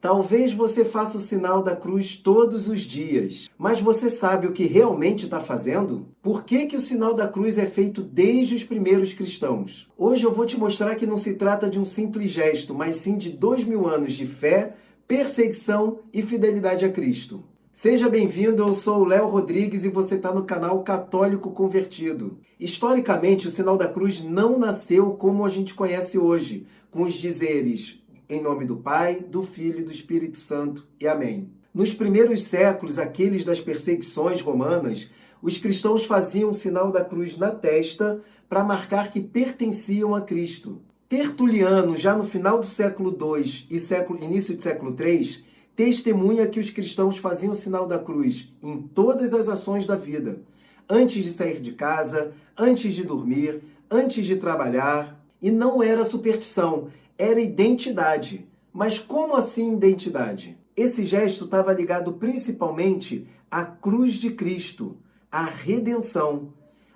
Talvez você faça o sinal da cruz todos os dias, mas você sabe o que realmente está fazendo? Por que o sinal da cruz é feito desde os primeiros cristãos? Hoje eu vou te mostrar que não se trata de um simples gesto, mas sim de 2000 anos de fé, perseguição e fidelidade a Cristo. Seja bem-vindo, eu sou o Léo Rodrigues e você está no canal Católico Convertido. Historicamente, o sinal da cruz não nasceu como a gente conhece hoje, com os dizeres em nome do Pai, do Filho e do Espírito Santo, e amém. Nos primeiros séculos, aqueles das perseguições romanas, os cristãos faziam o sinal da cruz na testa para marcar que pertenciam a Cristo. Tertuliano, já no final do século II e início do século III, testemunha que os cristãos faziam o sinal da cruz em todas as ações da vida, antes de sair de casa, antes de dormir, antes de trabalhar, e não era superstição, era identidade. Mas como assim identidade? Esse gesto estava ligado principalmente à cruz de Cristo, à redenção,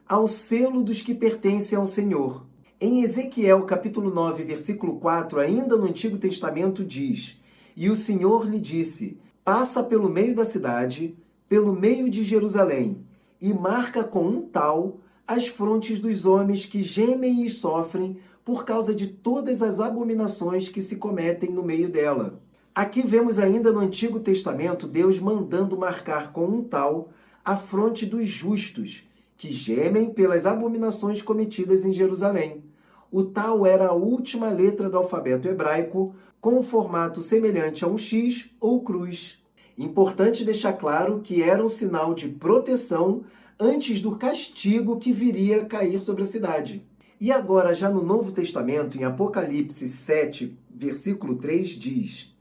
ao selo dos que pertencem ao Senhor. Em Ezequiel capítulo 9, versículo 4, ainda no Antigo Testamento, diz: "E o Senhor lhe disse, passa pelo meio da cidade, pelo meio de Jerusalém, e marca com um tal as frontes dos homens que gemem e sofrem por causa de todas as abominações que se cometem no meio dela." Aqui vemos ainda no Antigo Testamento Deus mandando marcar com um tal a fronte dos justos, que gemem pelas abominações cometidas em Jerusalém. O tal era a última letra do alfabeto hebraico, com um formato semelhante a um X ou cruz. Importante deixar claro que era um sinal de proteção antes do castigo que viria a cair sobre a cidade. E agora, já no Novo Testamento, em Apocalipse 7, versículo 3, diz: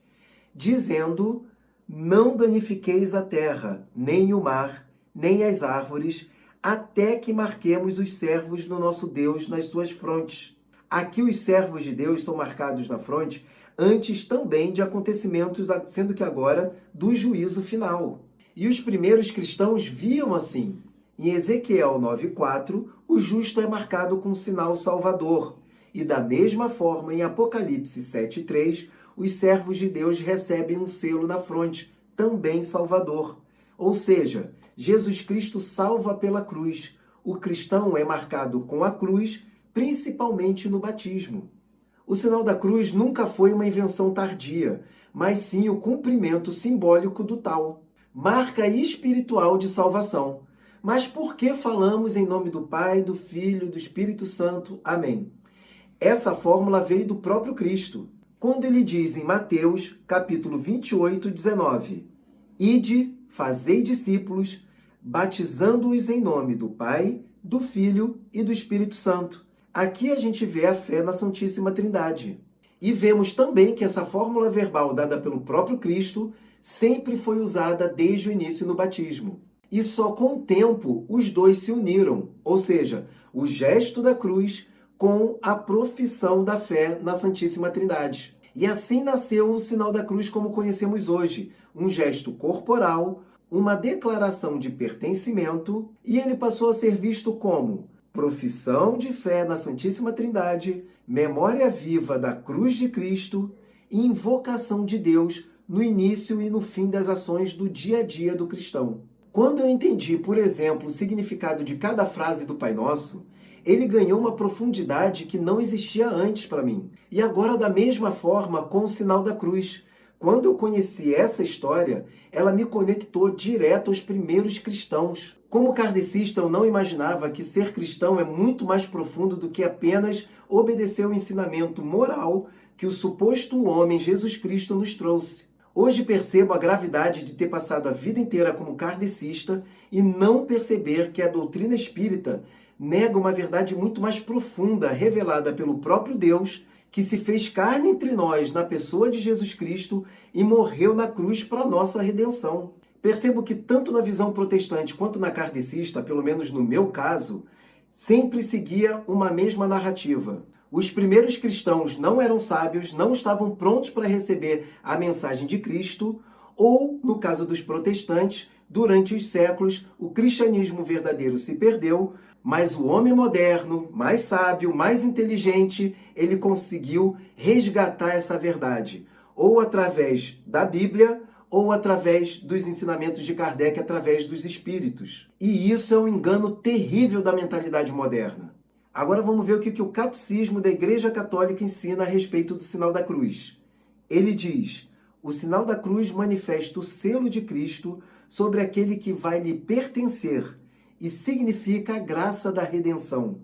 dizendo, não danifiqueis a terra, nem o mar, nem as árvores, até que marquemos os servos do nosso Deus nas suas frontes. Aqui os servos de Deus são marcados na fronte antes também de acontecimentos, sendo que agora do juízo final. E os primeiros cristãos viam assim. Em Ezequiel 9,4, o justo é marcado com um sinal salvador. E da mesma forma, em Apocalipse 7,3, os servos de Deus recebem um selo na fronte, também salvador. Ou seja, Jesus Cristo salva pela cruz. O cristão é marcado com a cruz, principalmente no batismo. O sinal da cruz nunca foi uma invenção tardia, mas sim o cumprimento simbólico do tal. Marca espiritual de salvação. Mas por que falamos em nome do Pai, do Filho e do Espírito Santo? Amém. Essa fórmula veio do próprio Cristo, quando ele diz em Mateus, capítulo 28, 19, "Ide, fazei discípulos, batizando-os em nome do Pai, do Filho e do Espírito Santo." Aqui a gente vê a fé na Santíssima Trindade. E vemos também que essa fórmula verbal dada pelo próprio Cristo sempre foi usada desde o início no batismo. E só com o tempo os dois se uniram, ou seja, o gesto da cruz com a profissão da fé na Santíssima Trindade. E assim nasceu o sinal da cruz como conhecemos hoje, um gesto corporal, uma declaração de pertencimento, e ele passou a ser visto como profissão de fé na Santíssima Trindade, memória viva da cruz de Cristo e invocação de Deus no início e no fim das ações do dia a dia do cristão. Quando eu entendi, por exemplo, o significado de cada frase do Pai Nosso, ele ganhou uma profundidade que não existia antes para mim. E agora, da mesma forma, com o sinal da cruz. Quando eu conheci essa história, ela me conectou direto aos primeiros cristãos. Como kardecista, eu não imaginava que ser cristão é muito mais profundo do que apenas obedecer ao ensinamento moral que o suposto homem Jesus Cristo nos trouxe. Hoje percebo a gravidade de ter passado a vida inteira como kardecista e não perceber que a doutrina espírita nega uma verdade muito mais profunda, revelada pelo próprio Deus, que se fez carne entre nós na pessoa de Jesus Cristo e morreu na cruz para nossa redenção. Percebo que tanto na visão protestante quanto na kardecista, pelo menos no meu caso, sempre seguia uma mesma narrativa. Os primeiros cristãos não eram sábios, não estavam prontos para receber a mensagem de Cristo, ou, no caso dos protestantes, durante os séculos, o cristianismo verdadeiro se perdeu, mas o homem moderno, mais sábio, mais inteligente, ele conseguiu resgatar essa verdade. ou através da Bíblia, ou através dos ensinamentos de Kardec, através dos espíritos. E isso é um engano terrível da mentalidade moderna. Agora vamos ver o que o Catecismo da Igreja Católica ensina a respeito do sinal da cruz. Ele diz: o sinal da cruz manifesta o selo de Cristo sobre aquele que vai lhe pertencer e significa a graça da redenção.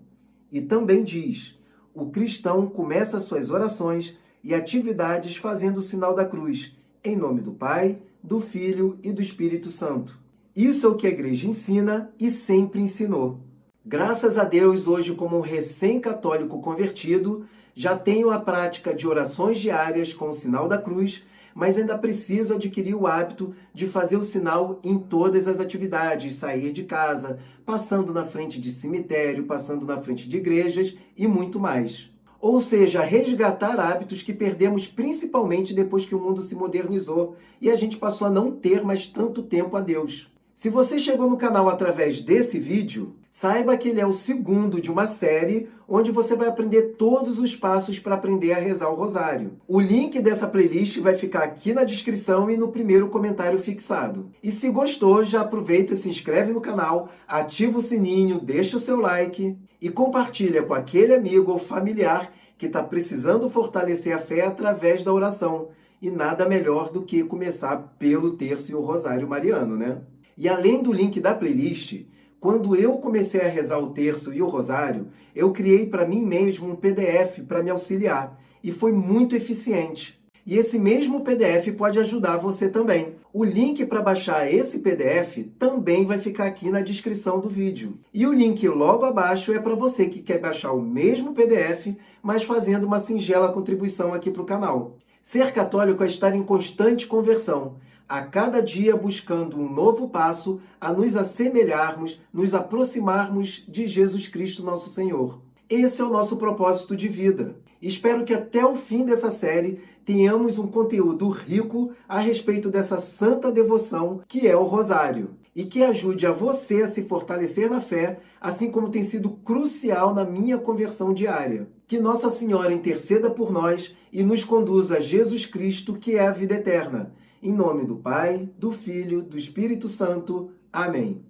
E também diz: o cristão começa suas orações e atividades fazendo o sinal da cruz, em nome do Pai, do Filho e do Espírito Santo. Isso é o que a Igreja ensina e sempre ensinou. Graças a Deus, hoje, como um recém-católico convertido, já tenho a prática de orações diárias com o sinal da cruz, mas ainda preciso adquirir o hábito de fazer o sinal em todas as atividades, sair de casa, passando na frente de cemitério, passando na frente de igrejas e muito mais. Ou seja, resgatar hábitos que perdemos principalmente depois que o mundo se modernizou e a gente passou a não ter mais tanto tempo a Deus. Se você chegou no canal através desse vídeo, saiba que ele é o segundo de uma série onde você vai aprender todos os passos para aprender a rezar o rosário. O link dessa playlist vai ficar aqui na descrição e no primeiro comentário fixado. E se gostou, já aproveita e se inscreve no canal, ativa o sininho, deixa o seu like e compartilha com aquele amigo ou familiar que está precisando fortalecer a fé através da oração. E nada melhor do que começar pelo terço e o rosário mariano, né? E além do link da playlist, quando eu comecei a rezar o terço e o rosário, eu criei para mim mesmo um PDF para me auxiliar. E foi muito eficiente. E esse mesmo PDF pode ajudar você também. O link para baixar esse PDF também vai ficar aqui na descrição do vídeo. E o link logo abaixo é para você que quer baixar o mesmo PDF, mas fazendo uma singela contribuição aqui para o canal. Ser católico é estar em constante conversão, a cada dia buscando um novo passo a nos assemelharmos, nos aproximarmos de Jesus Cristo, nosso Senhor. Esse é o nosso propósito de vida. Espero que até o fim dessa série tenhamos um conteúdo rico a respeito dessa santa devoção que é o Rosário e que ajude a você a se fortalecer na fé, assim como tem sido crucial na minha conversão diária. Que Nossa Senhora interceda por nós e nos conduza a Jesus Cristo, que é a vida eterna. Em nome do Pai, do Filho, do Espírito Santo. Amém.